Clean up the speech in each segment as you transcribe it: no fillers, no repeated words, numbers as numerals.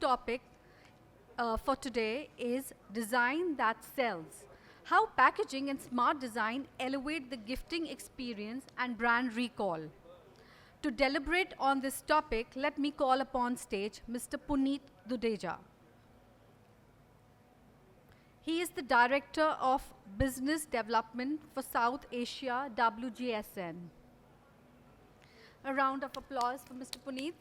topic for today is design that sells. How packaging and smart design elevate the gifting experience and brand recall. To deliberate on this topic, let me call upon stage Mr. Puneet Dudeja. He is the Director of Business Development for South Asia, WGSN. A round of applause for Mr. Puneet.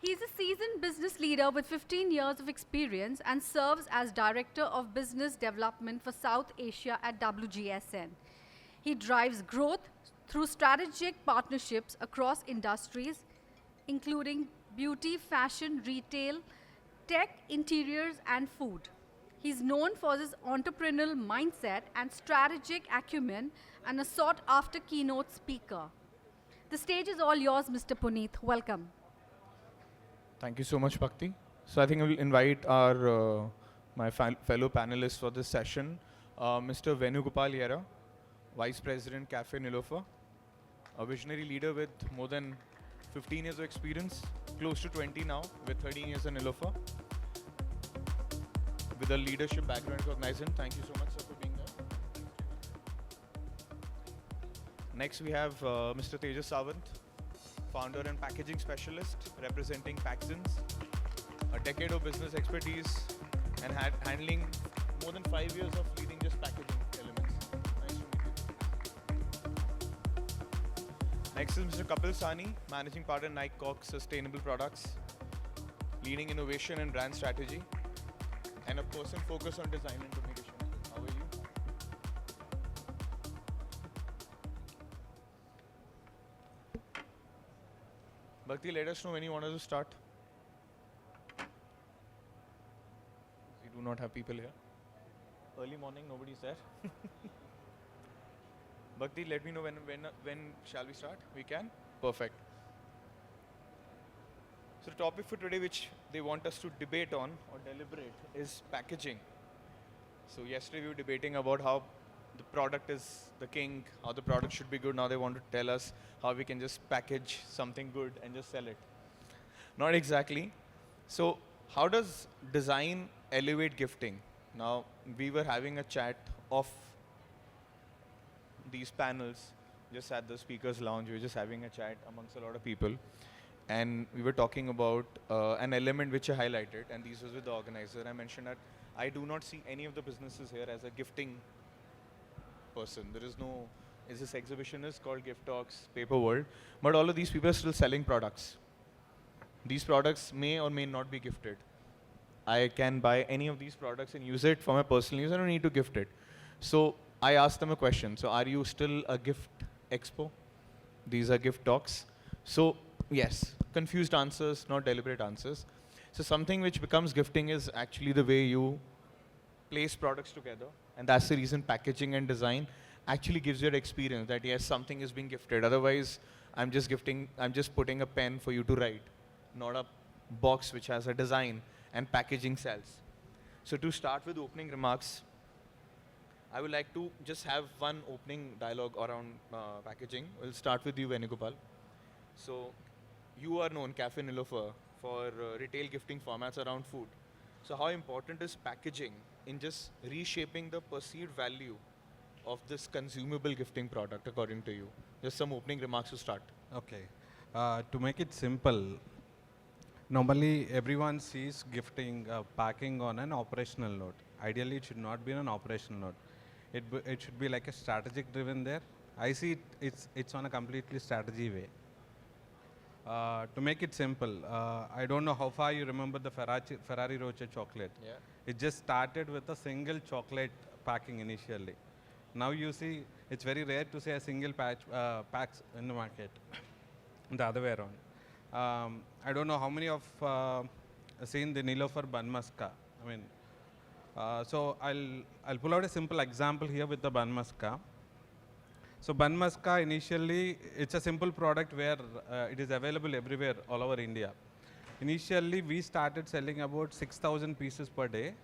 He is a seasoned business leader with 15 years of experience and serves as Director of Business Development for South Asia at WGSN. He drives growth through strategic partnerships across industries, including beauty, fashion, retail, tech, interiors, and food. He's known for his entrepreneurial mindset and strategic acumen and a sought-after keynote speaker. The stage is all yours, Mr. Puneet. Welcome. Thank you so much, Bhakti. So I think I will invite our my fellow panelists for this session. Mr. Venugopal, Vice President, Café, Niloufer, a visionary leader with more than 15 years of experience, close to 20 now, with 13 years in Niloufer, with a leadership background recognized. Thank you so much, sir, for being there. Next, we have Mr. Tejas Sawant, founder and packaging specialist representing Packzen, a decade of business expertise and handling more than 5 years of leading just packaging elements. Nice to meet you. Next is Mr. Kapil, managing partner Nike Cork Sustainable Products, leading innovation and brand strategy, and a person focused on design and communication. How are you? Bhakti, let us know when you wanted to start. We do not have people here. Early morning, nobody's there. Bhakti, let me know when shall we start? We can? Perfect. So the topic for today which they want us to debate on or deliberate is packaging. So yesterday we were debating about how the product is the king, how the product should be good. Now they want to tell us how we can just package something good and just sell it. Not exactly. So how does design elevate gifting? Now we were having a chat off these panels, just at the speakers lounge. We were just having a chat amongst a lot of people. And we were talking about an element which I highlighted, and this was with the organizer. I mentioned that I do not see any of the businesses here as a gifting person. There is no, this exhibition is called Gift Talks, Paper World, but all of these people are still selling products. These products may or may not be gifted. I can buy any of these products and use it for my personal use. I don't need to gift it. So I asked them a question. So are you still a gift expo? These are gift talks. So yes, confused answers, not deliberate answers. So something which becomes gifting is actually the way you place products together. And that's the reason packaging and design actually gives you an experience that yes, something is being gifted. Otherwise, I'm just putting a pen for you to write, not a box which has a design and packaging sells. So to start with opening remarks, I would like to just have one opening dialogue around packaging. We'll start with you, Venugopal. So you are known, Café Niloufer, for retail gifting formats around food. So how important is packaging in just reshaping the perceived value of this consumable gifting product, according to you? Just some opening remarks to start. Okay. To make it simple, normally everyone sees gifting, packing on an operational note. Ideally, it should not be on an operational note. It should be like a strategic driven there. I see it's on a completely strategy way. To make it simple, I don't know how far you remember the Ferrari Rocher chocolate. Yeah. It just started with a single chocolate packing initially. Now you see, it's very rare to see a single packs in the market. The other way around. I don't know how many of seen the Niloufer bun maska. I mean, so I'll pull out a simple example here with the bun maska. So bun maska initially, it's a simple product where it is available everywhere all over India. Initially, we started selling about 6,000 pieces per day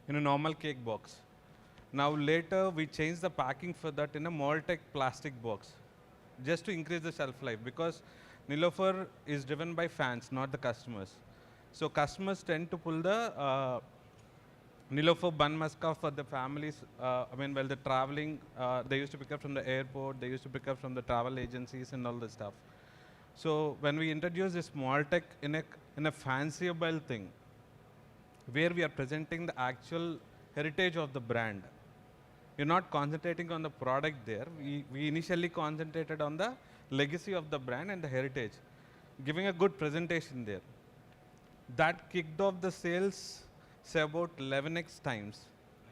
in a normal cake box. Now later, we changed the packing for that in a Moltec plastic box, just to increase the shelf life, because Niloufer is driven by fans, not the customers. So customers tend to pull the Niloufer bun maska for the families. I mean, while they're traveling, they used to pick up from the airport, they used to pick up from the travel agencies and all this stuff. So when we introduce this small tech in a fanciable thing, where we are presenting the actual heritage of the brand, you're not concentrating on the product there. We initially concentrated on the legacy of the brand and the heritage, giving a good presentation there. That kicked off the sales, say about 11x times.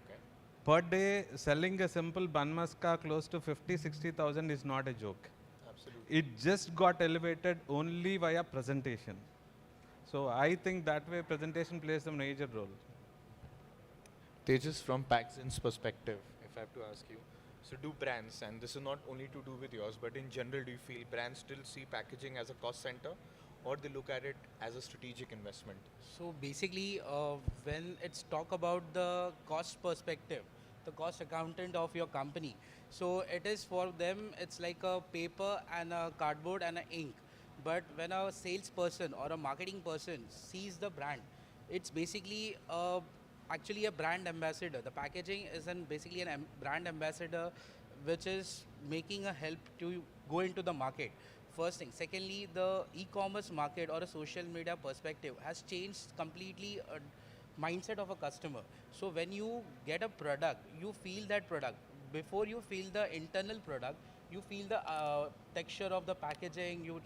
Okay. Per day, selling a simple bun maska close to 50-60,000 is not a joke. Absolutely. It just got elevated only via presentation. So I think that way presentation plays a major role. Tejas, from Packzen's perspective, if I have to ask you, so do brands, and this is not only to do with yours, but in general, do you feel brands still see packaging as a cost center, or they look at it as a strategic investment? So basically, when it's talk about the cost perspective, the cost accountant of your company, so it is for them, it's like a paper and a cardboard and a ink. But when a salesperson or a marketing person sees the brand, it's basically actually a brand ambassador. The packaging is basically an brand ambassador, which is making a help to go into the market. First thing. Secondly, the e-commerce market or a social media perspective has changed completely mindset of a customer. So when you get a product, you feel that product. Before you feel the internal product, you feel the texture of the packaging, you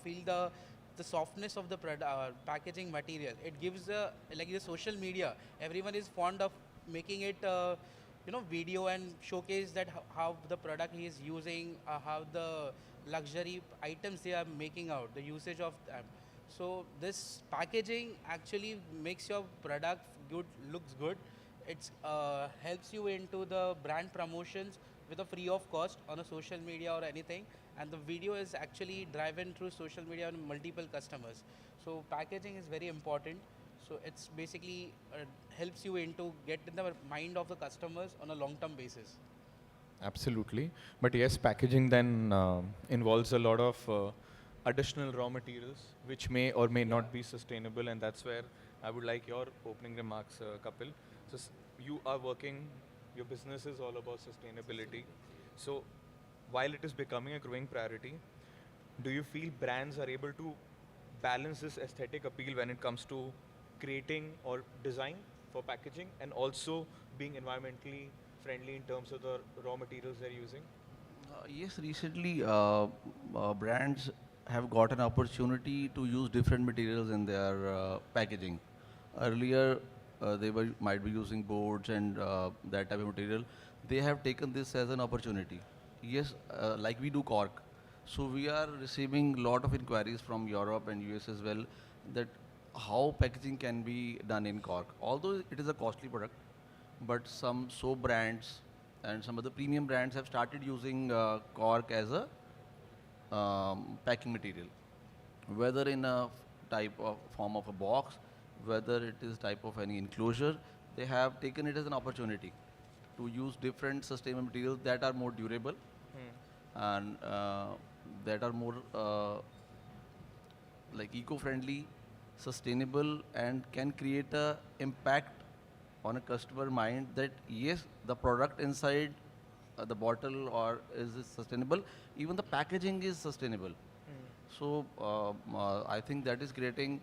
feel the softness of the packaging material. It gives like the social media, everyone is fond of making it video and showcase that how the product he is using, how the luxury items they are making out, the usage of them. So this packaging actually makes your product good, looks good. It helps you into the brand promotions with a free of cost on a social media or anything, and the video is actually driven through social media and multiple customers. So packaging is very important. So it's basically helps you into get in the mind of the customers on a long-term basis. Absolutely. But yes, packaging then involves a lot of additional raw materials, which may or may not be sustainable, and that's where I would like your opening remarks, Kapil. So you are working, your business is all about sustainability. So while it is becoming a growing priority, do you feel brands are able to balance this aesthetic appeal when it comes to creating or design for packaging and also being environmentally friendly in terms of the raw materials they're using? Yes, recently brands have got an opportunity to use different materials in their packaging. Earlier, might be using boards and that type of material. They have taken this as an opportunity. Yes, like we do Cork. So we are receiving a lot of inquiries from Europe and US as well that how packaging can be done in Cork. Although it is a costly product, but some soap brands and some of the premium brands have started using cork as a packing material, whether in a type of form of a box, whether it is type of any enclosure. They have taken it as an opportunity to use different sustainable materials that are more durable and that are more like eco-friendly, sustainable, and can create a impact on a customer mind that yes, the product inside the bottle or is sustainable, even the packaging is sustainable. So I think that is creating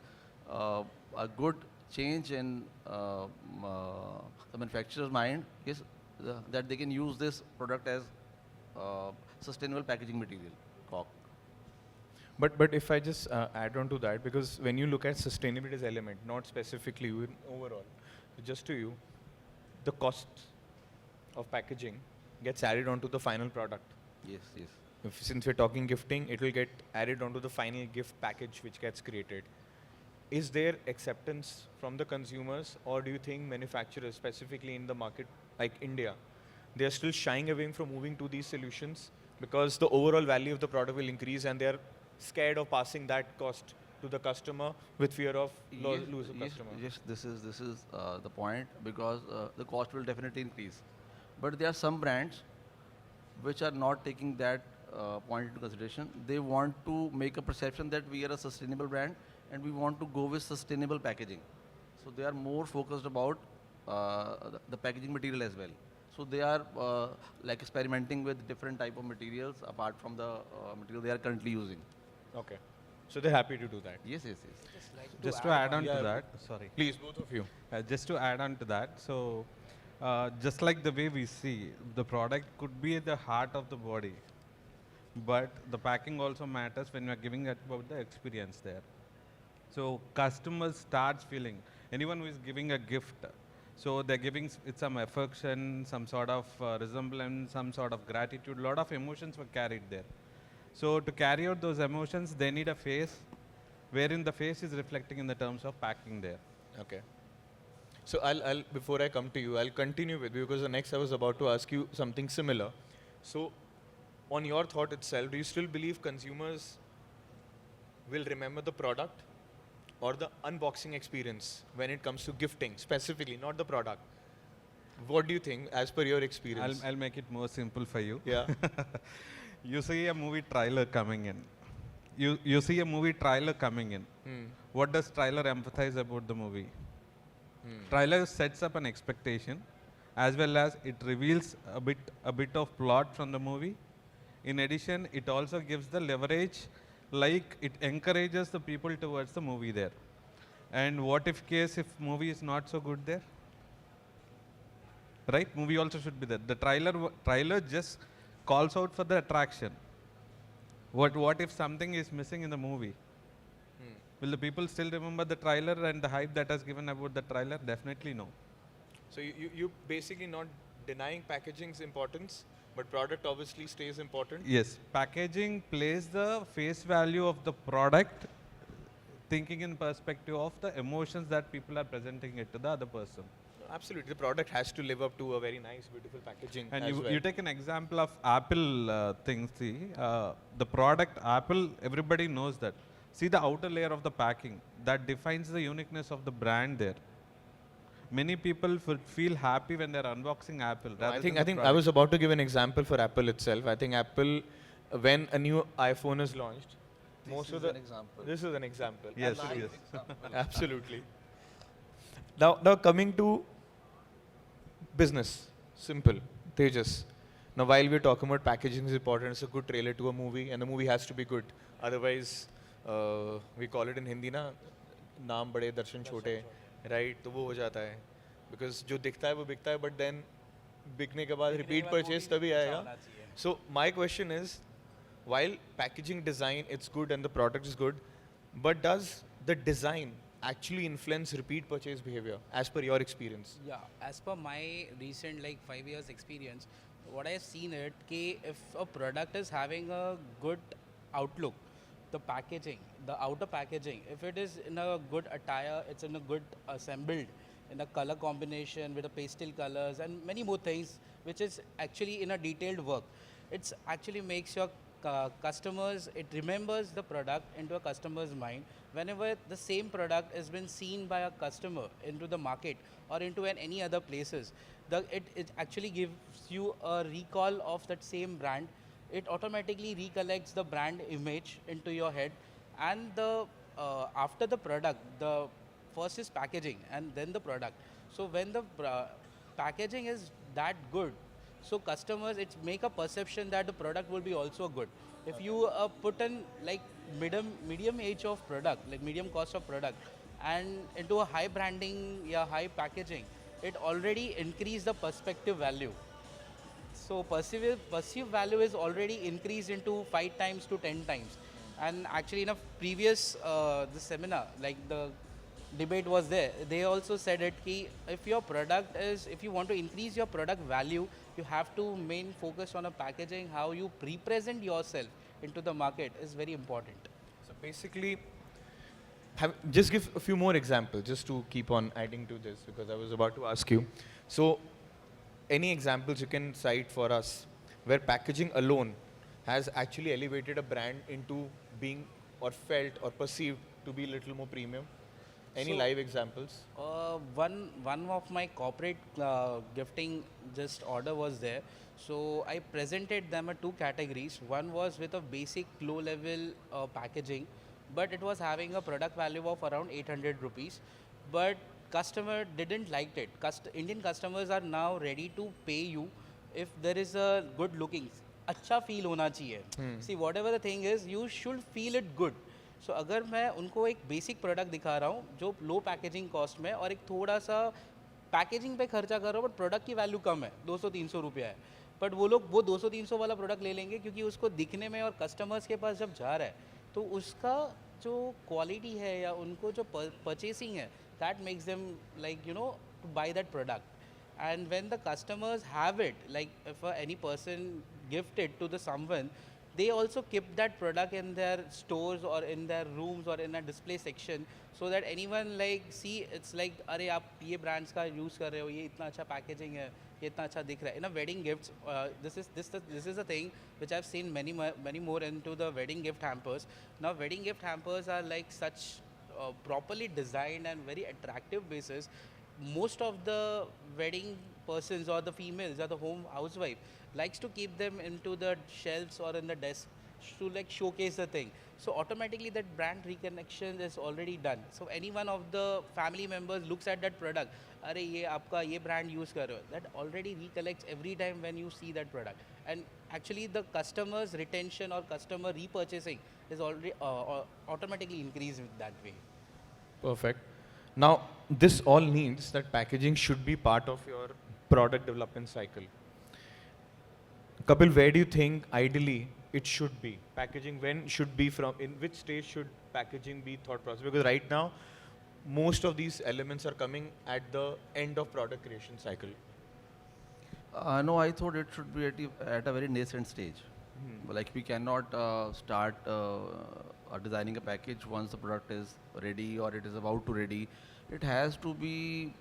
a good change in the manufacturer's mind, yes, that they can use this product as sustainable packaging material, cork. But if I just add on to that, because when you look at sustainability as element, not specifically you, overall, just to you, the cost of packaging gets added onto the final product. Yes, yes. Since we're talking gifting, it will get added onto the final gift package which gets created. Is there acceptance from the consumers, or do you think manufacturers, specifically in the market like India, they are still shying away from moving to these solutions because the overall value of the product will increase and they are scared of passing that cost to the customer with fear of losing customer? Yes, this is the point, because the cost will definitely increase. But there are some brands which are not taking that point into consideration. They want to make a perception that we are a sustainable brand and we want to go with sustainable packaging. So they are more focused about the packaging material as well. So they are like experimenting with different type of materials apart from the material they are currently using. Okay. So they're happy to do that. Yes, yes, yes. Just to add on Yeah, to that, sorry. Please, both of you. Just to add on to that, so just like the way we see, the product could be at the heart of the body, but the packing also matters when we are giving it about the experience there. So customers starts feeling, anyone who is giving a gift, so they're giving it some affection, some sort of resemblance, some sort of gratitude, lot of emotions were carried there. So to carry out those emotions, they need a face, wherein the face is reflecting in the terms of packing there. Okay. So I'll before I come to you, I'll continue with you because the next I was about to ask you something similar. So, on your thought itself, do you still believe consumers will remember the product or the unboxing experience when it comes to gifting specifically, not the product? What do you think, as per your experience? I'll make it more simple for you. Yeah. You see a movie trailer coming in. You see a movie trailer coming in. What does trailer emphasize about the movie? Trailer sets up an expectation, as well as it reveals a bit of plot from the movie. In addition, it also gives the leverage, like it encourages the people towards the movie there. And what if movie is not so good there? Right? Movie also should be there. The trailer just calls out for the attraction. What if something is missing in the movie? Will the people still remember the trailer and the hype that has given about the trailer? Definitely no. So you basically not denying packaging's importance, but product obviously stays important. Yes, packaging plays the face value of the product, thinking in perspective of the emotions that people are presenting it to the other person. Absolutely, the product has to live up to a very nice, beautiful packaging. And as well. you take an example of Apple things. See, the product Apple, everybody knows that. See the outer layer of the packing that defines the uniqueness of the brand there. Many people feel happy when they're unboxing Apple. I think I was about to give an example for Apple itself. I think Apple, when a new iPhone is launched, This is an example. This is an example. Yes, Live yes. example. Absolutely. Now coming to business, simple, Tejas. Now while we're talking about packaging is important, it's a good trailer to a movie, and the movie has to be good. Otherwise, we call it in Hindi na, नाम बड़े दर्शन छोटे, right? तो वो हो जाता है, because जो दिखता है वो बिकता है, but then बिकने के बाद repeat purchase तभी आएगा. So my question is, while packaging design it's good and the product is good, but does the design actually influence repeat purchase behavior as per your experience? Yeah, as per my recent 5 years experience, what I've seen it, if a product is having a good outlook, the packaging, the outer packaging, if it is in a good attire, it's in a good assembled, in a color combination with the pastel colors and many more things, which is actually in a detailed work. It's actually makes your customers, it remembers the product into a customer's mind. Whenever the same product has been seen by a customer into the market or into any other places, it actually gives you a recall of that same brand. It automatically recollects the brand image into your head, and the after the product, the first is packaging and then the product. So when the packaging is that good, so customers, it make a perception that the product will be also good. If you put in medium age of product, medium cost of product, and into a high branding, high packaging, it already increase the perspective value. So perceived value is already increased into 5 times to 10 times. And actually in a previous the seminar, the debate was there, they also said it, if your product is, if you want to increase your product value, you have to main focus on a packaging, how you represent yourself into the market is very important. So basically, just give a few more examples just to keep on adding to this, because I was about to ask you. So any examples you can cite for us where packaging alone has actually elevated a brand into being or felt or perceived to be a little more premium? Any So, live examples? One of my corporate gifting just order was there. So I presented them 2 categories. One was with a basic low level packaging. but it was having a product value of around 800 rupees. But customer didn't like it. Indian customers are now ready to pay you if there is a good looking. अच्छा feel होना चाहिए. See, whatever the thing is, you should feel it good. So अगर मैं उनको एक basic product दिखा रहा हूँ जो low packaging cost में और एक थोड़ा सा पैकेजिंग पे खर्चा कर रहा हूँ बट प्रोडक्ट की वैल्यू कम है, 200-300 रुपया है, बट वो लोग वो 200-300 वाला प्रोडक्ट ले लेंगे क्योंकि उसको दिखने में और कस्टमर्स के पास जब जा रहा है तो उसका जो क्वालिटी है या उनको जो परचेसिंग है, that makes them like you know to buy that product. And when the customers have it, like if any person gift it to the someone, they also keep that product in their stores or in their rooms or in a display section, so that anyone like see it's like अरे आप ये brands का use कर रहे हो, ये इतना अच्छा packaging है, ये इतना अच्छा दिख रहा है. In a wedding gifts, this is a thing which I've seen many more into the wedding gift hampers. Now wedding gift hampers are like such properly designed and very attractive basis. Most of the wedding persons or the females or the home housewife likes to keep them into the shelves or in the desk to like showcase the thing. So automatically that brand reconnection is already done. So any one of the family members looks at that product, अरे ये आपका ये brand use कर रहे हो, that already recollects every time when you see that product. And actually the customers retention or customer repurchasing is already automatically increased with that way. Perfect. Now, this all means that packaging should be part of your product development cycle. Kapil, where do you think ideally it should be? Packaging, when should be from, in which stage should packaging be thought process? Because right now, most of these elements are coming at the end of product creation cycle. No, I thought it should be at a very nascent stage. Like we cannot start designing a package once the product is ready or it is about to ready. It has to be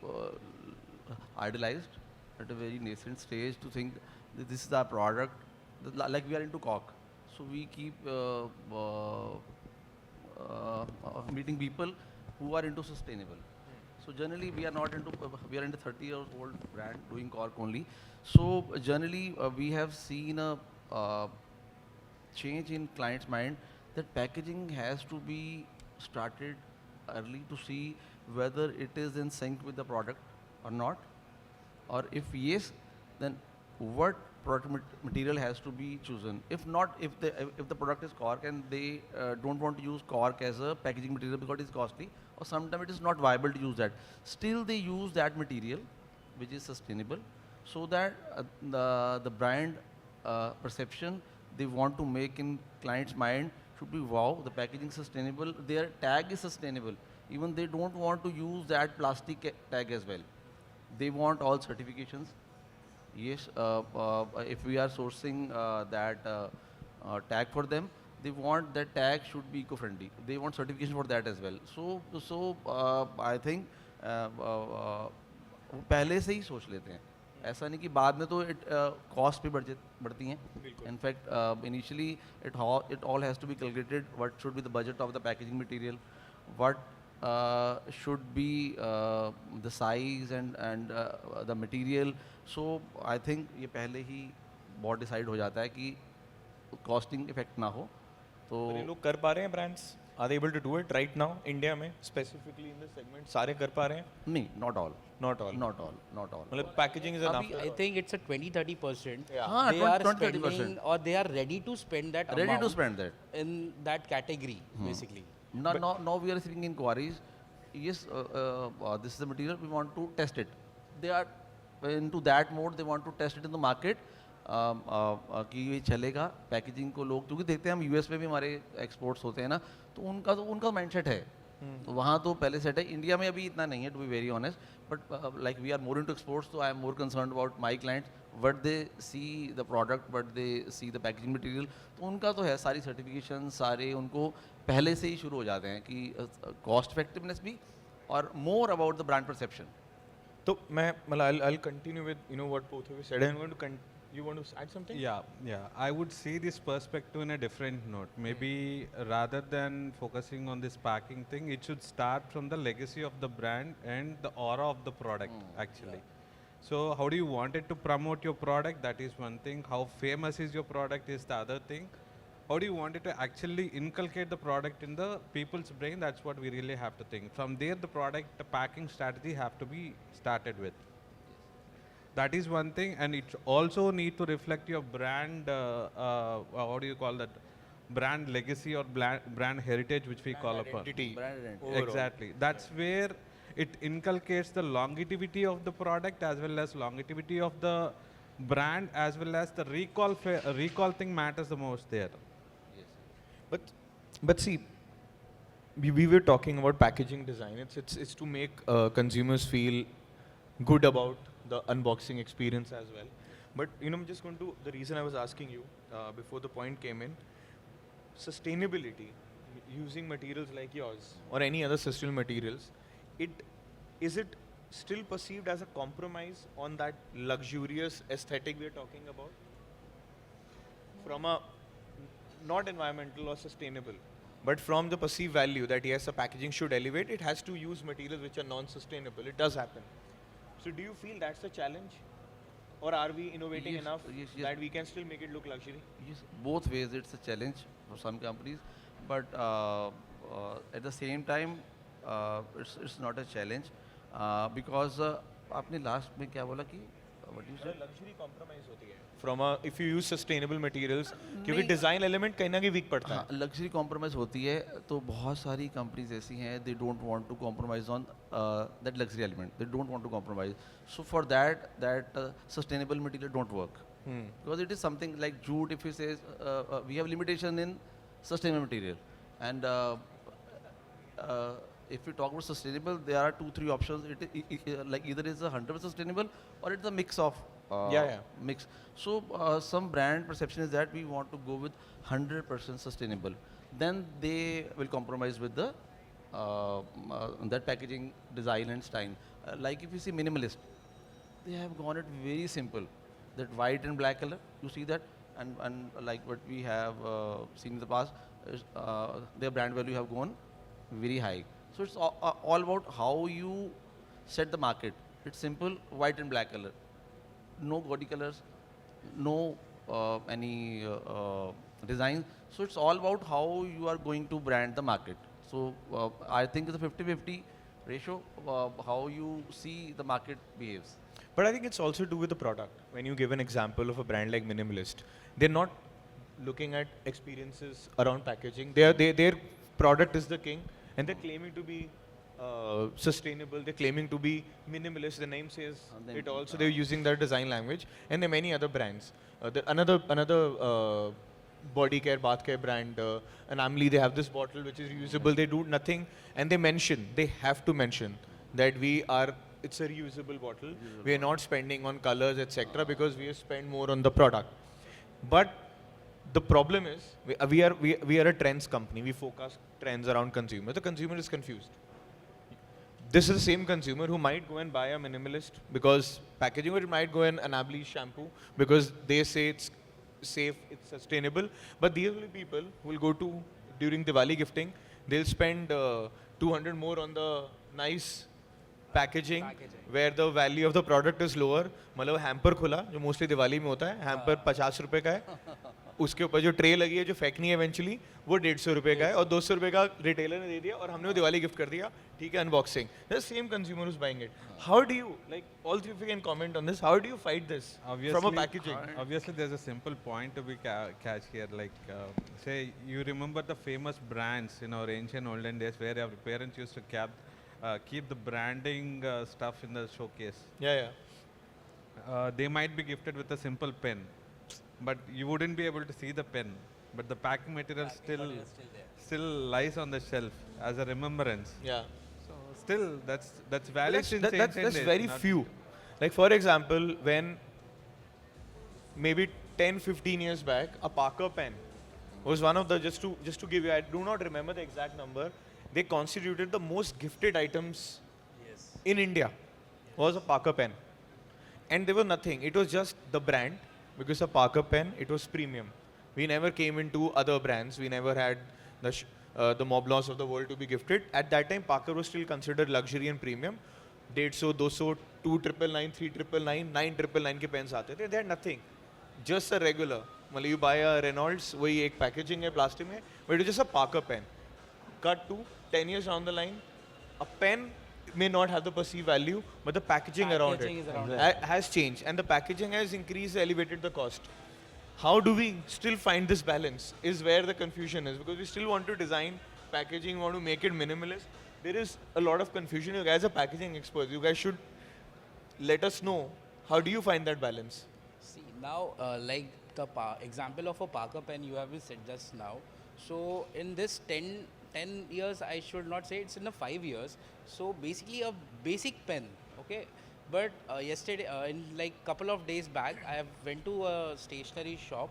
idealized at a very nascent stage to think that this is our product. Like we are into Cork, so we keep meeting people who are into sustainable. So generally we are not into, we are into 30-year-old brand doing Cork only. So generally we have seen a change in client's mind that packaging has to be started early to see whether it is in sync with the product or not, or if yes, then what product material has to be chosen. If not, if the product is Cork and they don't want to use Cork as a packaging material because it is costly, or sometimes it is not viable to use that, still they use that material which is sustainable, so that the brand perception they want to make in client's mind should be, wow, the packaging is sustainable, their tag is sustainable. Even they don't want to use that plastic tag as well. They want all certifications. Yes, if we are sourcing that tag for them, they want that tag should be eco-friendly. They want certification for that as well. So I think वो पहले से ही सोच लेते हैं. ऐसा नहीं कि बाद में तो कॉस्ट भी बढ़ती हैं. In fact, initially it all has to be calculated. What should be the budget of the packaging material? What should be the size and the material. So I think ये पहले ही बहुत डिसाइड हो जाता है कि कॉस्टिंग इफेक्ट ना हो. तो ये लोग कर पा रहे हैं brands? Are they able to do it right now? India में specifically in this segment सारे कर पा रहे हैं? नहीं, not all. Not all. Not all. Not all. मतलब packaging is enough. I think it's a 20-30%. Yeah. हाँ, They are 20-30%. spending or they are ready to spend that Ready to amount spend that. in that category, basically. Now we are receiving inquiries. Yes, this is the material, we want to test it. They are into that mode, they want to test it in the market. कि ये चलेगा packaging को लोग क्योंकि देखते हैं हम US में भी हमारे एक्सपोर्ट्स होते हैं ना, तो उनका माइंडसेट है, तो वहाँ तो पहले सेट है. इंडिया में अभी इतना नहीं है, to be very honest, but like we are more into exports, तो I am more concerned about my clients what they see the product, what they see the packaging material. तो उनका तो है सारी सर्टिफिकेशन सारे उनको पहले से ही शुरू हो जाते हैं कि कॉस्ट इफेक्टिवनेस भी और more about the brand perception. तो मैं मतलब I'll continue with what both of you said. I'm going to you want to add something? Yeah. I would see this perspective in a different note. Maybe rather than focusing on this packing thing, it should start from the legacy of the brand and the aura of the product, actually. So how do you want it to promote your product? That is one thing. How famous is your product is the other thing. how do you want it to actually inculcate the product in the people's brain? That's what we really have to think. From there, the product, the packing strategy have to be started with. That is one thing, and it also need to reflect your brand, what do you call that? Brand legacy or brand heritage, which we call upon. Identity. Brand identity. Overall. Exactly. That's where it inculcates the longevity of the product as well as longevity of the brand as well as the recall thing matters the most there. But see, we were talking about packaging design. It's to make consumers feel good about the unboxing experience as well. But I'm just going to, the reason I was asking you before the point came in, sustainability, using materials like yours or any other sustainable materials, is it still perceived as a compromise on that luxurious aesthetic we are talking about? From a not environmental or sustainable, but from the perceived value that yes, the packaging should elevate, it has to use materials which are non-sustainable. It does happen. So do you feel that's a challenge? Or are we innovating Yes, enough yes. that we can still make it look luxury? Yes, both ways it's a challenge for some companies, but at the same time, it's not a challenge because आपने last में क्या बोला कि what you said? Luxury compromise होती है. From a, if you use sustainable materials, क्योंकि नहीं. design element कहीं ना कहीं weak पड़ता है. हाँ, लग्जरी कॉम्प्रोमाइज़ होती है तो बहुत सारी कंपनीज ऐसी हैं they don't want to compromise on that luxury element they don't want to compromise so for that sustainable material don't work because it is something like jute. If you say we have limitation in sustainable material, and if we talk about sustainable, there are 2-3 options. Like either is 100% sustainable or it's a mix of mix. So some brand perception is that we want to go with 100% sustainable. Then they will compromise with the that packaging design and style. Like if you see minimalist, they have gone it very simple. That white and black color, you see that, and like what we have seen in the past, is, their brand value have gone very high. So it's all about how you set the market. It's simple, white and black color, no gaudy colors, no any design. So it's all about how you are going to brand the market. So I think it's a 50-50 ratio, how you see the market behaves. But I think it's also to do with the product. When you give an example of a brand like Minimalist, they're not looking at experiences around packaging. Their product is the king, and they're claiming to be sustainable. They're claiming to be minimalist. The name says it also. They're using their design language, and there are many other brands. Another body care, bath care brand, and Amli, they have this bottle which is reusable. They do nothing, and they have to mention that it's a reusable bottle. We are not spending on colors, etc., because we spend more on the product. But the problem is, we are a trends company. We focus trends around consumer. The consumer is confused. This is the same consumer who might go and buy a minimalist because packaging, or it might go and an Amli shampoo because they say it's safe, it's sustainable. But these will be people who will go to during Diwali gifting. They'll spend 200 more on the nice packaging where the value of the product is lower. मतलब hamper खुला जो mostly Diwali में होता है, hamper 50 रुपए का है, उसके ऊपर जो ट्रे लगी है जो फेंकनी है इवेंचुअली वो 150 रुपए का है और 200 रुपए का रिटेलर ने दे दिया और हमने वो दिवाली गिफ्ट कर दिया, ठीक है, unboxing. The same consumer who's buying it. How do you, like, all three of you can comment on this, how do you fight this from a packaging? Obviously, there's a simple point to be catch here. Like, say, you remember the famous brands in our ancient olden days where our parents used to keep the branding stuff in the showcase. They might be gifted with a simple pen, but you wouldn't be able to see the pen. But the packing material still lies on the shelf as a remembrance. Yeah. So still, that's valid. That's very few. Like for example, when maybe 10-15 years back, a Parker pen was one of the, just to give you, I do not remember the exact number, they constituted the most gifted items in India was a Parker pen. And there was nothing. It was just the brand, because a Parker pen, it was premium. We never came into other brands. We never had the Moblons of the world to be gifted. At that time, Parker was still considered luxury and premium. 150, 200, 2,999, 3,999, 9,999 ke pens aate the. They had nothing. Just a regular. मतलब you buy a Reynolds, वही एक packaging है plastic में, but it's just a Parker pen. Cut to 10 years down the line, a pen may not have the perceived value, but the packaging around Packaging it is around has changed, and the packaging has increased, elevated the cost. How do we still find this balance? Is where the confusion is, because we still want to design packaging, want to make it minimalist. There is a lot of confusion. You guys are packaging experts. You guys should let us know, how do you find that balance? See, now, like the example of a Parker pen you have said just now. So, in this 10 years, I should not say it's in the 5 years. So, basically, a basic pen, okay? But yesterday, in like couple of days back, I have went to a stationery shop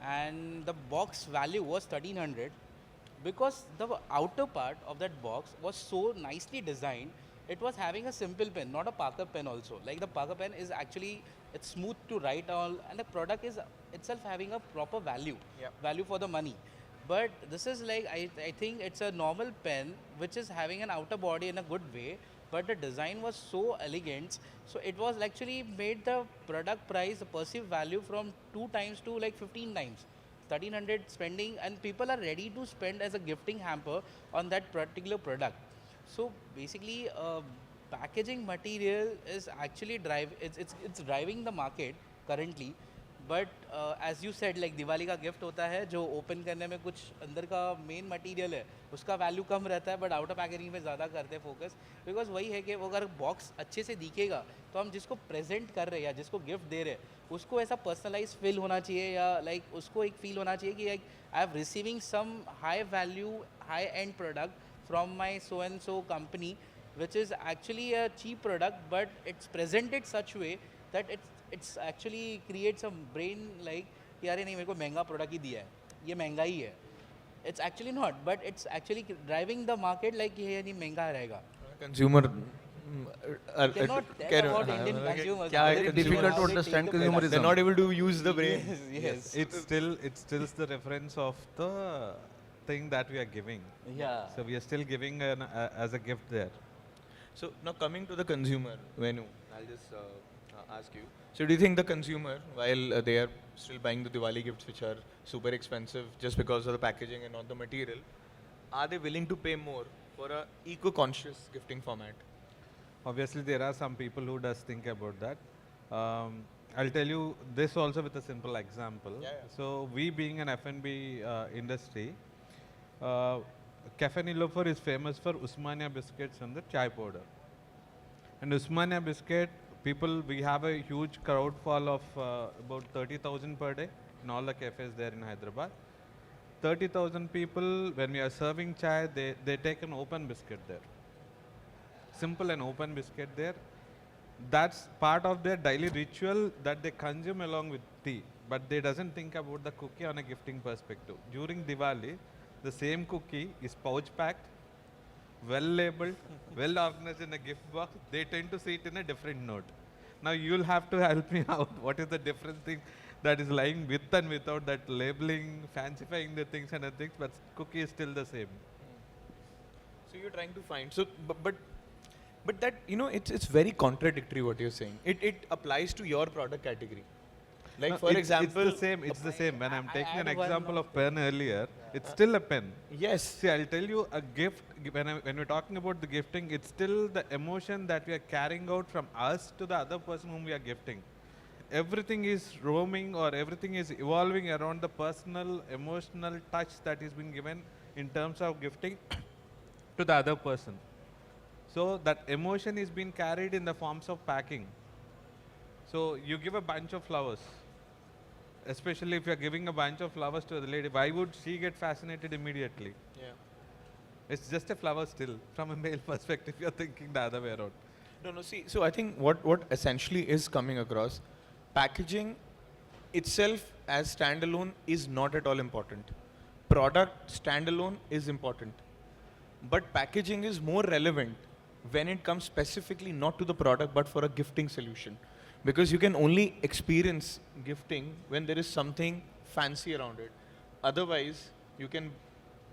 and the box value was 1300 because the outer part of that box was so nicely designed. It was having a simple pen, not a Parker pen also. Like the Parker pen is actually, it's smooth to write on, and the product is itself having a proper value, value for the money. But this is like, I think it's a normal pen which is having an outer body in a good way, but the design was so elegant. So it was actually made the product price, the perceived value from 2 times to like 15 times. 1300 spending, and people are ready to spend as a gifting hamper on that particular product. So basically, packaging material is actually it's driving the market currently. But as you said, like Diwali का gift होता है जो open करने में कुछ अंदर का main material है उसका value कम रहता है, but outer packaging में ज़्यादा करते हैं focus, because वही है कि वो अगर box अच्छे से दिखेगा तो हम जिसको present कर रहे हैं या जिसको gift दे रहे हैं उसको ऐसा personalized feel होना चाहिए, या like उसको एक feel होना चाहिए कि like I am receiving some high value, high end product from my so and so company, which is actually a cheap product, but it's presented such way that it's actually creates a brain like कि यार नहीं मेरे को महंगा product ही दिया है, ये महंगा ही है. It's actually not, but it's actually driving the market like ये नहीं महंगा रहेगा. Consumer Cannot tell about Indian consumers. क्या How they difficult choose, to how they understand take the product. consumerism. they're not able to use the brain. Yes. It's still the reference of the thing that we are giving. Yeah. So we are still giving as a gift there. So now coming to the consumer, Venu, I'll just ask you. So do you think the consumer, while they are still buying the Diwali gifts which are super expensive just because of the packaging and not the material, are they willing to pay more for a eco-conscious gifting format? Obviously, there are some people who does think about that. I'll tell you this also with a simple example. Yeah. So we being an F&B industry, Café Niloufer is famous for Usmania biscuits and the chai powder. And Usmania biscuit, we have a huge crowd fall of about 30,000 per day in all the cafes there in Hyderabad. 30,000 people, when we are serving chai, they take an open biscuit there. Simple and open biscuit there. That's part of their daily ritual that they consume along with tea. But they doesn't think about the cookie on a gifting perspective. During Diwali, the same cookie is pouch packed, well labeled, well organized in a gift box. They tend to see it in a different note. Now you'll have to help me out. What is the different thing that is lying with and without that labeling, fancifying the things and the things, but cookie is still the same. So you're trying to find, so but that, you know, it's very contradictory what you're saying. It applies to your product category. Like No, for example, it's the same. When I'm I taking an had one example of of pen earlier, it's still a pen. yes, See, I'll tell you a gift, when we're talking about the gifting, it's still the emotion that we are carrying out from us to the other person whom we are gifting. Everything is roaming or everything is evolving around the personal, emotional touch that is being given in terms of gifting to the other person. So that emotion is being carried in the forms of packing. So you give a bunch of flowers, especially if you're giving a bunch of flowers to the lady, why would she get fascinated immediately? yeah. It's just a flower still. From a male perspective, you're thinking the other way around. No, see, so I think what essentially is coming across, packaging itself as standalone is not at all important. Product standalone is important. But packaging is more relevant when it comes specifically not to the product but for a gifting solution. Because you can only experience gifting when there is something fancy around it. Otherwise, you can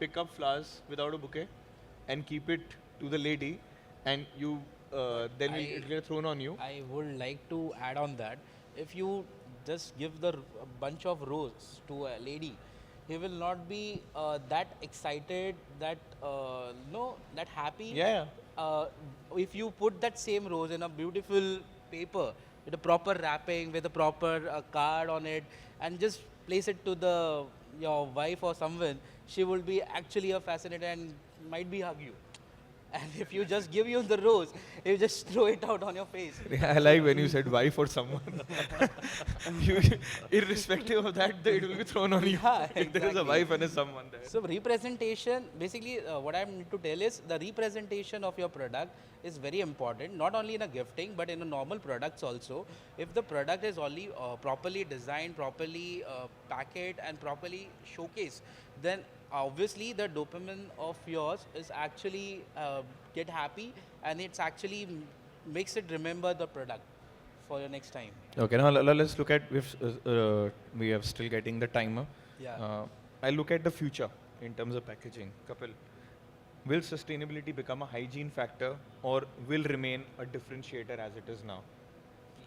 pick up flowers without a bouquet and keep it to the lady, and you then I- it get thrown on you. I would like to add on that. If you just give a bunch of rose to a lady, he will not be that excited, that that happy. Yeah. If you put that same rose in a beautiful paper with a proper wrapping, with a proper card on it, and just place it to the your wife or someone, she will be actually fascinated and might be hug you. And if you just give you the rose, you just throw it out on your face. I like when you said wife or someone. you, irrespective of that, it will be thrown on you. Yeah, If there is a exactly. wife and a someone there. So representation, basically what I need to tell is the representation of your product is very important, not only in a gifting, but in a normal products also. If the product is only properly designed, properly packaged and properly showcased, then obviously the dopamine of yours is actually get happy, and it's actually makes it remember the product for your next time. Okay, now let's look at, we are still getting the timer. Yeah. I look at the future in terms of packaging. Kapil, will sustainability become a hygiene factor or will remain a differentiator as it is now?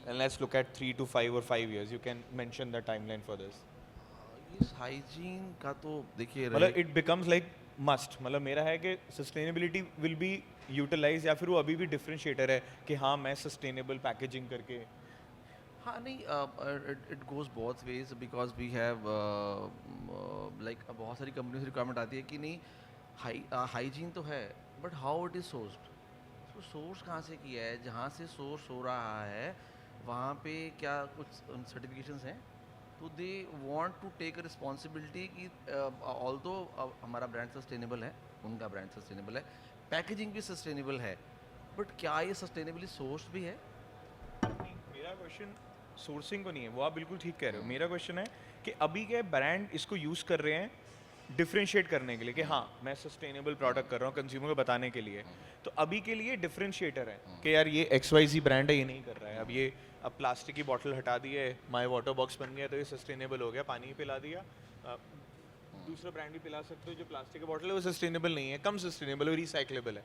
And let's look at 3 to 5 or 5 years. You can mention the timeline for this. इस hygiene का तो देखिए मतलब it becomes like must. मतलब मेरा है कि sustainability will be utilized या फिर वो अभी भी differentiator है कि हाँ मैं sustainable packaging करके. हाँ नहीं, it goes both ways because we have like बहुत सारी कंपनीज रिक्वायरमेंट आती है कि नहीं हाइजीन तो है but how it is sourced, तो सोर्स कहाँ से किया है, जहाँ से सोर्स हो रहा है वहाँ पे क्या कुछ सर्टिफिकेशंस हैं, तो they want to take a responsibility कि ऑल्दो हमारा ब्रांड सस्टेनेबल है, उनका ब्रांड सस्टेनेबल है, पैकेजिंग भी सस्टेनेबल है, बट क्या ये सस्टेनेबली सोर्स भी है? मेरा क्वेश्चन सोर्सिंग को नहीं है, वो आप बिल्कुल ठीक कह रहे हो. मेरा क्वेश्चन है कि अभी के ब्रांड इसको यूज़ कर रहे हैं डिफरेंशिएट करने के लिए कि हाँ मैं सस्टेनेबल प्रोडक्ट कर रहा हूँ कंज्यूमर को बताने के लिए, तो अभी के लिए डिफरेंशिएटर है कि यार ये XYZ ब्रांड है, ये नहीं कर रहा है, अब प्लास्टिक की बॉटल हटा दी है, माय वाटर बॉक्स बन गया तो ये सस्टेनेबल हो गया, पानी पिला दिया. दूसरा ब्रांड भी पिला सकते हो जो प्लास्टिक की बॉटल है वो सस्टेनेबल नहीं है, कम सस्टेनेबल है, रिसाइक्लेबल है.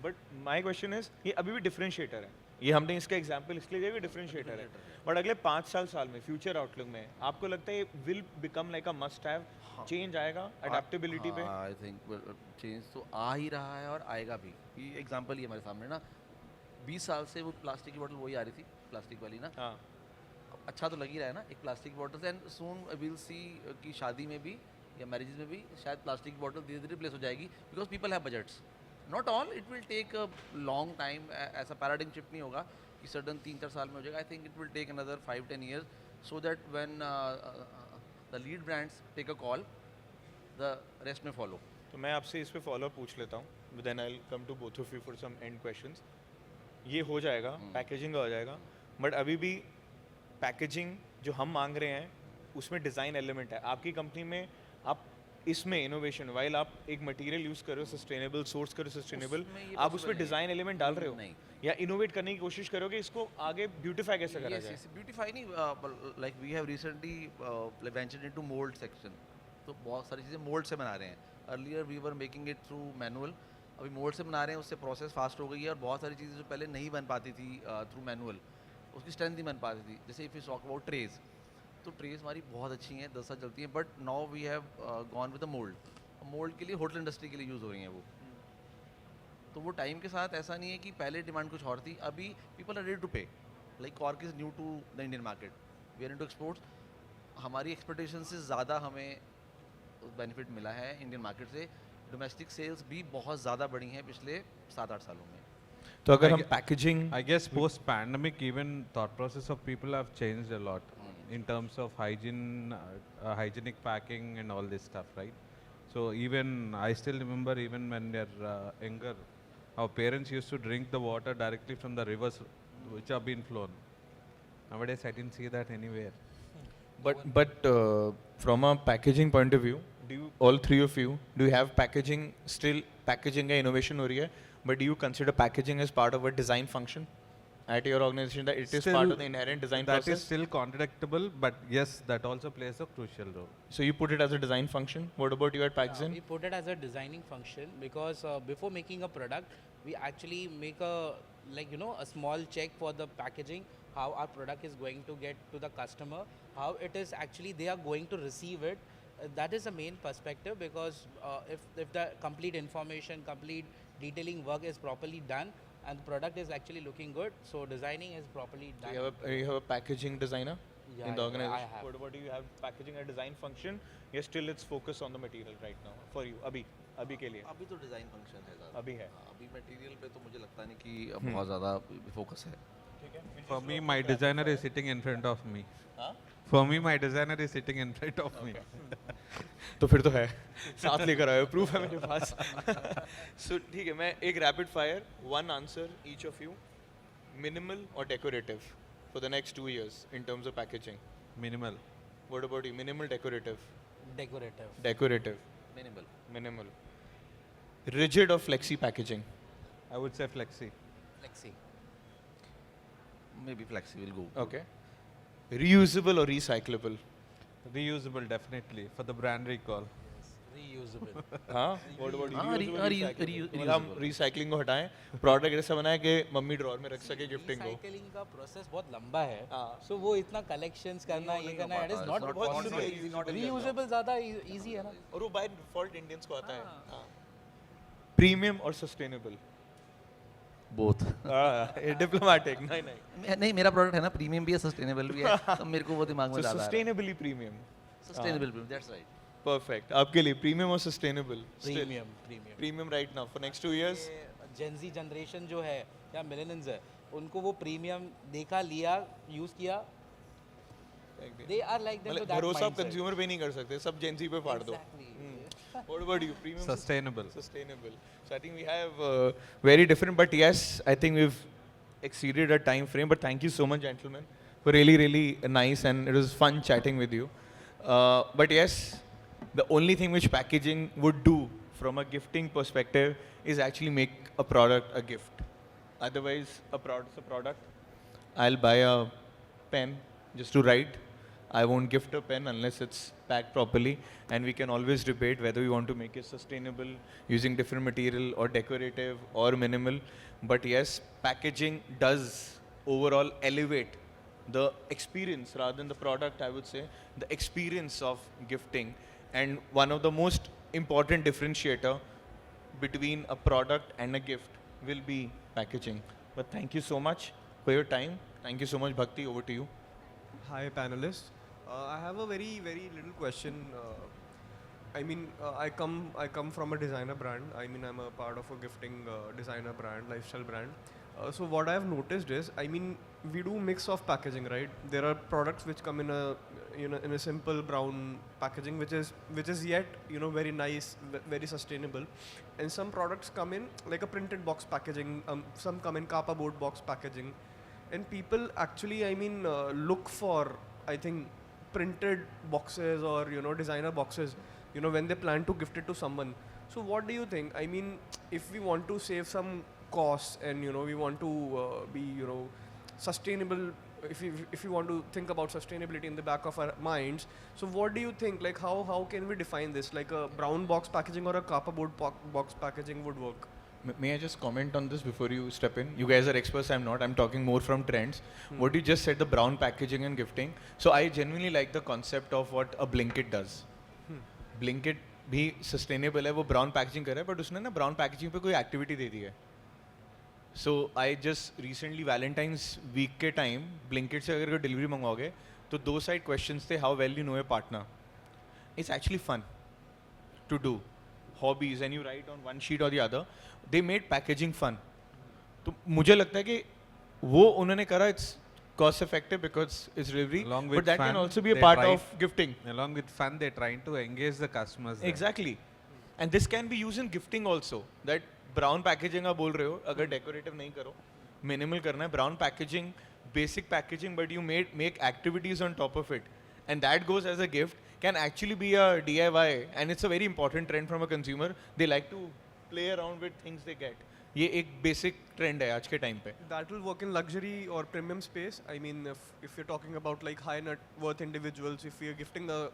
बट माय क्वेश्चन इज ये अभी भी डिफरेंशिएटर है, ये हमने इसका एग्जांपल इसलिए दिया कि डिफरेंशिएटर है, बट अगले 5 साल में फ्यूचर आउटलुक में आपको लगता है ये will become like a must have, change आएगा अडेप्टेबिलिटी पे? आई थिंक चेंज तो आ ही रहा है और आएगा भी. ये एग्जांपल ही हमारे सामने ना, 20 साल से वो प्लास्टिक की बोतल वही आ रही थी, प्लास्टिक वाली ना. हाँ. अच्छा तो लग ही रहा है ना एक प्लास्टिक की बोतल से, एंड सून विल सी कि शादी में भी या मैरिजेस में भी शायद प्लास्टिक की बोतल धीरे धीरे रिप्लेस हो जाएगी because people have budgets. Not all, it will take a long time, ऐसा पैराडिम शिफ्ट नहीं होगा कि सडन 3-4 साल में हो जाएगा. I think it will take another 5-10 years so that when the lead brands take a call the rest में follow. तो मैं आपसे इस पे फॉलो पूछ लेता हूँ, then I will come to both of you for some end questions. ये हो जाएगा, पैकेजिंग का हो जाएगा, बट अभी भी पैकेजिंग जो हम मांग रहे हैं उसमें डिज़ाइन एलिमेंट है. आपकी कंपनी में आप इसमें इनोवेशन, वाइल आप एक मटेरियल यूज़ करो सस्टेनेबल, सोर्स करो सस्टेनेबल, आप उसमें डिज़ाइन एलिमेंट डाल रहे हो नहीं, या इनोवेट करने की कोशिश करोगे इसको आगे ब्यूटीफाई कैसे करा जाए? ब्यूटीफाई नहीं, like we have recently ventured into mould section, तो बहुत सारी चीज़ें मोल्ड से बना रहे हैं. Earlier we were making it through manual, अभी मोल्ड से बना रहे हैं, उससे प्रोसेस फास्ट हो गई है और बहुत सारी चीज़ें जो पहले नहीं बन पाती थी थ्रू मैनुअल, उसकी स्ट्रेंथ नहीं बन पाती थी. जैसे if you talk about trays, तो ट्रेज हमारी बहुत अच्छी हैं, 10 साल चलती हैं, but now we have gone with the mould. Mould के लिए होटल इंडस्ट्री के लिए यूज़ हो रही हैं वो. तो वो टाइम के साथ ऐसा नहीं है कि पहले डिमांड कुछ और थी, अभी people are ready to pay. Like cork is new to the Indian market, we are into exports. हमारी एक्सपेक्टेशन से ज़्यादा हमें बेनिफिट मिला है इंडियन मार्केट से. डोमेस्टिक सेल्स भी बहुत ज़्यादा बढ़ी हैं पिछले 7-8 सालों में. तो अगर हम packaging, I guess post pandemic even thought process of people have changed a lot in terms of hygiene, hygienic packing and all this stuff, right? So even I still remember even when they're younger, our parents used to drink the water directly from the rivers which have been flown. Nowadays I didn't see that anywhere. but from a packaging point of view, do you, all three of you, do you have packaging still, packaging का innovation हो रही है, but do you consider packaging as part of a design function at your organization, that it is part of the inherent design That process? is still contradictable, but yes, that also plays a crucial role. So you put it as a design function. What about you at Packzen? We put it as a designing function because before making a product, we actually make a a small check for the packaging, how our product is going to get to the customer, how it is actually they are going to receive it. That is the main perspective, because if the complete information, complete detailing work is properly done and the product is actually looking good, so designing is properly So done. you have a packaging designer Yeah, in the yeah, organization. I have. What do you have? Packaging and design function. Yes, still it's focused on the material right now for you. अभी के लिए. अभी तो design function है ज़्यादा. अभी है. हाँ, अभी मटेरियल पे तो मुझे लगता नहीं कि बहुत ज़्यादा फोकस है. ठीक है. For me, my designer is sitting in front of me. हाँ? For me, my designer is sitting in front of me. तो फिर तो है. साथ लेकर आए. प्रूफ है मेरे पास. So ठीक है. मैं एक rapid fire, one answer each of you. Minimal or decorative for the next 2 years in terms of packaging. Minimal. What about you? Minimal, decorative. Decorative. Decorative. Minimal. Minimal. Rigid or flexi packaging. I would say flexi. Flexi. May be flexible go. Okay. Reusable or recyclable. Reusable, definitely, for the brand recall. Reusable. हाँ. What about you? हाँ, Reusable, recyclable. reusable. मतलब हम recycling को हटाएं. Product ऐसा बनाए कि mummy drawer में रख सके गिफ्टिंग को. Recycling का process बहुत लंबा है. हाँ. So वो इतना collections करना, ये करना, it is not बहुत possible. easy, not easy. Reusable ज़्यादा easy है ना. और वो by default Indians को आता है. हाँ. Premium or sustainable. Both. Diplomatic. नहीं. नहीं, मेरा प्रोडक्ट है ना, प्रीमियम भी है, सस्टेनेबल भी है, तो मेरे को वो दिमाग में So ज़्यादा आ रहा है. sustainably premium. Sustainable premium, that's right. Perfect. आपके लिए premium or sustainable? Still. Premium. Premium right now for next 2 years. Gen Z generation जो है या millennials है, उनको वो premium देखा, लिया, use किया. They are like them to मतलब that भरोसा आप mindset. कंज्यूमर पे नहीं कर सकते, सब Gen Z पे फाड़ दो. Exactly. What about you? Premium? Sustainable. Sustainable. So I think we have very different, but yes, I think we've exceeded our time frame. But thank you so much, gentlemen, for really nice, and it was fun chatting with you. But yes, the only thing which packaging would do from a gifting perspective is actually make a product a gift. Otherwise, a product's a product. I'll buy a pen just to write. I won't gift a pen unless it's packed properly, and we can always debate whether we want to make it sustainable using different material or decorative or minimal. But yes, packaging does overall elevate the experience rather than the product, I would say, the experience of gifting. And one of the most important differentiator between a product and a gift will be packaging. But thank you so much for your time. Thank you so much, Bhakti. Over to you. Hi, panelists. I have a very little question. I come from a designer brand. I mean, I'm a part of a gifting designer brand, lifestyle brand. So what I've noticed is, we do mix of packaging, right? There are products which come in a simple brown packaging, which is yet very nice, very sustainable, and some products come in like a printed box packaging. Some come in Kappa board box packaging, and people actually look for, I think, printed boxes or designer boxes when they plan to gift it to someone. So what do you think? I mean, if we want to save some costs and we want to be sustainable, if we want to think about sustainability in the back of our minds, so what do you think, like how can we define this, like a brown box packaging or a Kappa board box packaging would work? May I just comment on this before you step in? You guys are experts, I'm not. I'm talking more from trends. What you just said, the brown packaging and gifting. So I genuinely like the concept of what a Blinkit does. Blinkit भी sustainable है, वो brown packaging कर रहा है, but उसने ना brown packaging पे कोई activity दे दी है. So I just recently Valentine's week के time Blinkit से अगर कोई delivery मंगवाओगे तो 2 side questions थे, how well you know your partner. It's actually fun to do. Hobbies and you write on one sheet or the other. They made packaging fun. तो मुझे लगता है कि वो उन्होंने करा, it's cost effective because it's delivery, Along but with that can fun, also be a they part try- of gifting. Along with fun, they're trying to engage the customers. there. Exactly. And this can be used in gifting also. That brown packaging आप बोल रहे हो, अगर decorative नहीं करो, minimal करना है, brown packaging, basic packaging, but you make activities on top of it, and that goes as a gift, can actually be a DIY, and it's a very important trend from a consumer. They like to play around with things they get. ये एक basic trend है आज के time पे. That will work in luxury or premium space. I mean, if you're talking about like high net worth individuals, if you're gifting a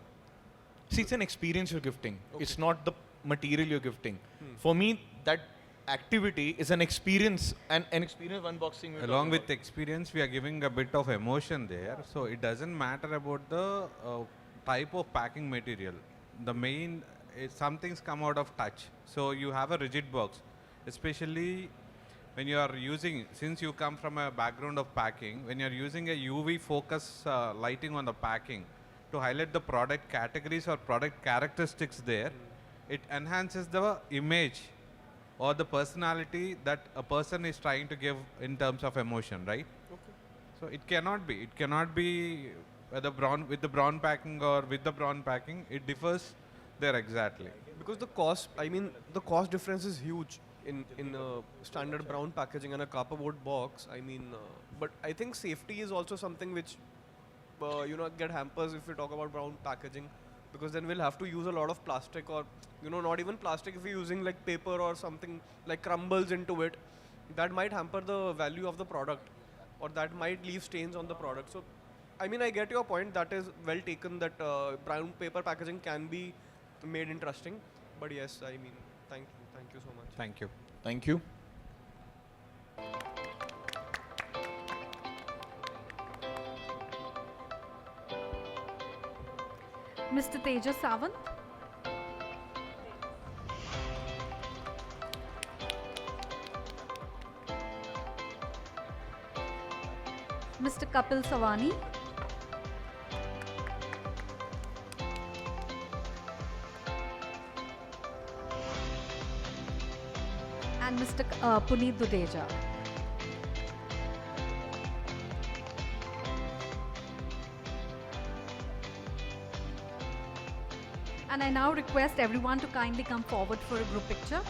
See, it's an experience you're gifting. Okay. It's not the material you're gifting. For me, that activity is an experience, an experience unboxing. we're Along talking with about. experience, we are giving a bit of emotion there. So it doesn't matter about the type of packing material. The main is some things come out of touch. So you have a rigid box, especially when you are using, since you come from a background of packing, when you are using a UV focus lighting on the packing to highlight the product categories or product characteristics there, it enhances the image or the personality that a person is trying to give in terms of emotion, right? Okay. So it cannot be whether brown with the brown packing or with the brown packing. It differs there exactly. Because the cost, I mean, the cost difference is huge in standard brown packaging and a cardboard box. I mean, but I think safety is also something which, get hampers if we talk about brown packaging, because then we'll have to use a lot of plastic, or not even plastic. If we're using like paper or something like crumbles into it, that might hamper the value of the product, or that might leave stains on the product. So, I mean, I get your point. That is well taken. That brown paper packaging can be made interesting. But yes, I mean, thank you so much. Thank you. Thank you. Mr. Tejas Sawant. Mr. Kapil Swahney. And Mr. Puneet Dudeja. And I now request everyone to kindly come forward for a group picture.